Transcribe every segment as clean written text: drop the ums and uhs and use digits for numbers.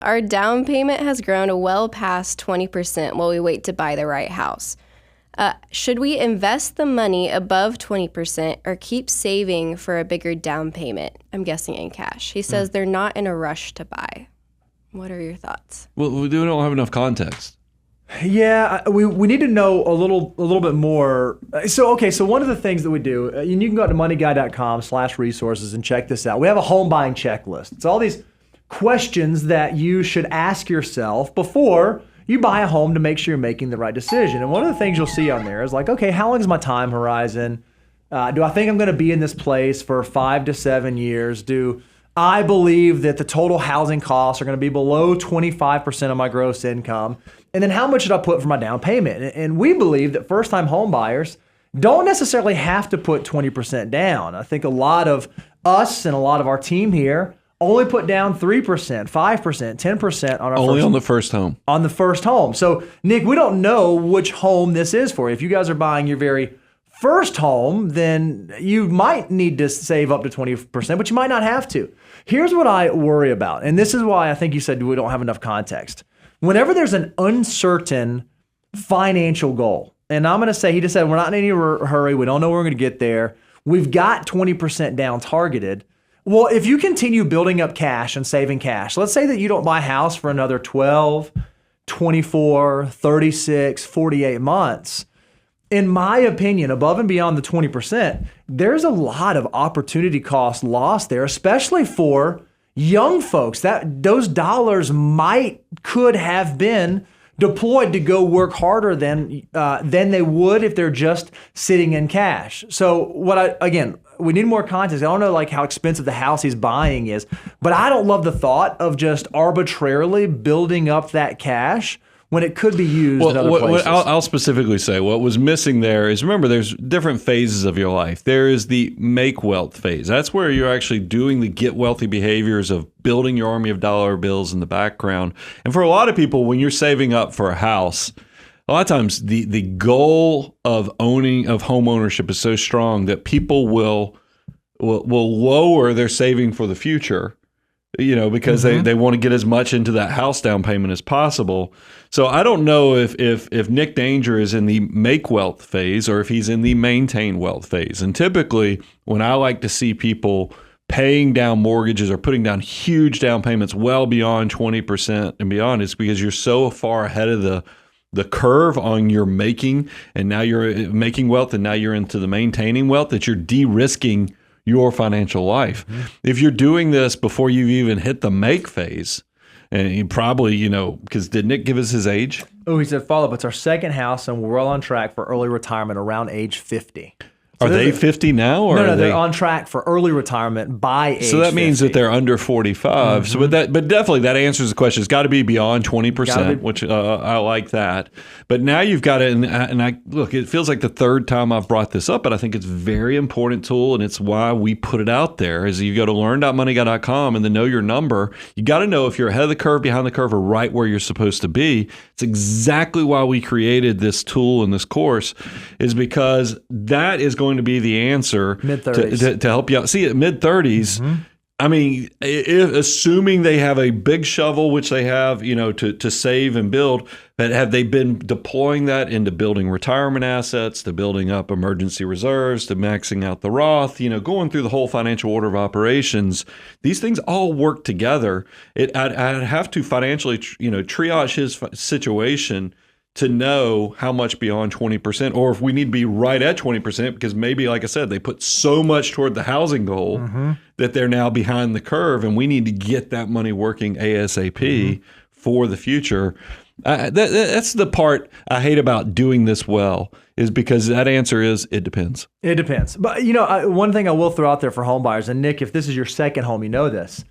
Our down payment has grown to well past 20% while we wait to buy the right house. Should we invest the money above 20% or keep saving for a bigger down payment? I'm guessing in cash. He says they're not in a rush to buy. What are your thoughts? Well, we don't have enough context. Yeah, we need to know a little bit more. So one of the things that we do, and you can go to moneyguy.com/resources and check this out. We have a home buying checklist. It's all these questions that you should ask yourself before you buy a home to make sure you're making the right decision. And one of the things you'll see on there is like, okay, how long is my time horizon? Do I think I'm going to be in this place for 5 to 7 years? Do I believe that the total housing costs are going to be below 25% of my gross income? And then how much should I put for my down payment? And we believe that first-time home buyers don't necessarily have to put 20% down. I think a lot of us and a lot of our team here only put down 3%, 5%, 10% on our Only on the first home. On the first home. So, Nick, we don't know which home this is for. If you guys are buying your very first home, then you might need to save up to 20%, but you might not have to. Here's what I worry about, and this is why I think you said we don't have enough context. Whenever there's an uncertain financial goal, and I'm going to say, he just said, we're not in any hurry. We don't know where we're going to get there. We've got 20% down targeted. Well, if you continue building up cash and saving cash, let's say that you don't buy a house for another 12, 24, 36, 48 months. In my opinion, above and beyond the 20%, there's a lot of opportunity cost lost there, especially for young folks. That those dollars could have been deployed to go work harder than they would if they're just sitting in cash. So we need more context. I don't know like how expensive the house he's buying is, but I don't love the thought of just arbitrarily building up that cash when it could be used in other places. I'll specifically say what was missing there is, remember, there's different phases of your life. There is the make wealth phase. That's where you're actually doing the get wealthy behaviors of building your army of dollar bills in the background. And for a lot of people, when you're saving up for a house, a lot of times the goal of home ownership is so strong that people will lower their saving for the future, because they want to get as much into that house down payment as possible. So I don't know if Nick Danger is in the make wealth phase or if he's in the maintain wealth phase. And typically when I like to see people paying down mortgages or putting down huge down payments well beyond 20% and beyond, it's because you're so far ahead of the curve on your making, and now you're making wealth, and now you're into the maintaining wealth, that you're de-risking your financial life. Mm-hmm. If you're doing this before you've even hit the make phase, and you probably, because did Nick give us his age? Oh, he said, follow up. It's our second house, and we're well on track for early retirement around age 50. So are they 50 now? Or no, they're on track for early retirement by age 50. So that means that they're under 45. Mm-hmm. So, but definitely that answers the question. It's got to be beyond 20%, which I like that. But now you've got it, and I look, it feels like the third time I've brought this up, but I think it's a very important tool, and it's why we put it out there. Is you go to learn.moneyguy.com and then know your number. You got to know if you're ahead of the curve, behind the curve, or right where you're supposed to be. It's exactly why we created this tool and this course, is because that is going to be the answer to help you out. See, at mid-30s, mm-hmm. I mean, assuming they have a big shovel, which they have, to save and build, but have they been deploying that into building retirement assets, to building up emergency reserves, to maxing out the Roth, going through the whole financial order of operations? These things all work together. I'd have to financially, triage his situation to know how much beyond 20%, or if we need to be right at 20%, because maybe, like I said, they put so much toward the housing goal mm-hmm. that they're now behind the curve, and we need to get that money working ASAP mm-hmm. for the future. That's the part I hate about doing this well, is because that answer is, it depends. It depends. But, one thing I will throw out there for home buyers, and Nick, if this is your second home, you know this.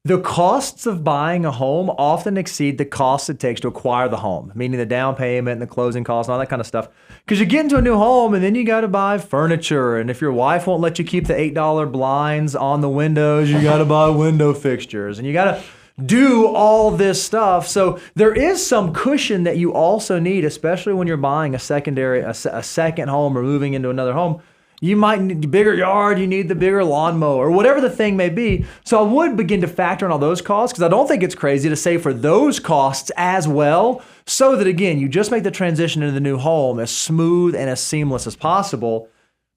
The costs of buying a home often exceed the costs it takes to acquire the home, meaning the down payment and the closing costs and all that kind of stuff. Because you get into a new home and then you got to buy furniture. And if your wife won't let you keep the $8 blinds on the windows, you got to buy window fixtures. And you got to do all this stuff. So there is some cushion that you also need, especially when you're buying a second home or moving into another home. You might need a bigger yard, you need the bigger lawnmower, or whatever the thing may be. So I would begin to factor in all those costs because I don't think it's crazy to save for those costs as well, so that, again, you just make the transition into the new home as smooth and as seamless as possible.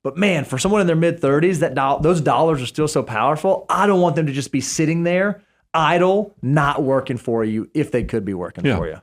But man, for someone in their mid-30s, those dollars are still so powerful. I don't want them to just be sitting there idle, not working for you if they could be working for you.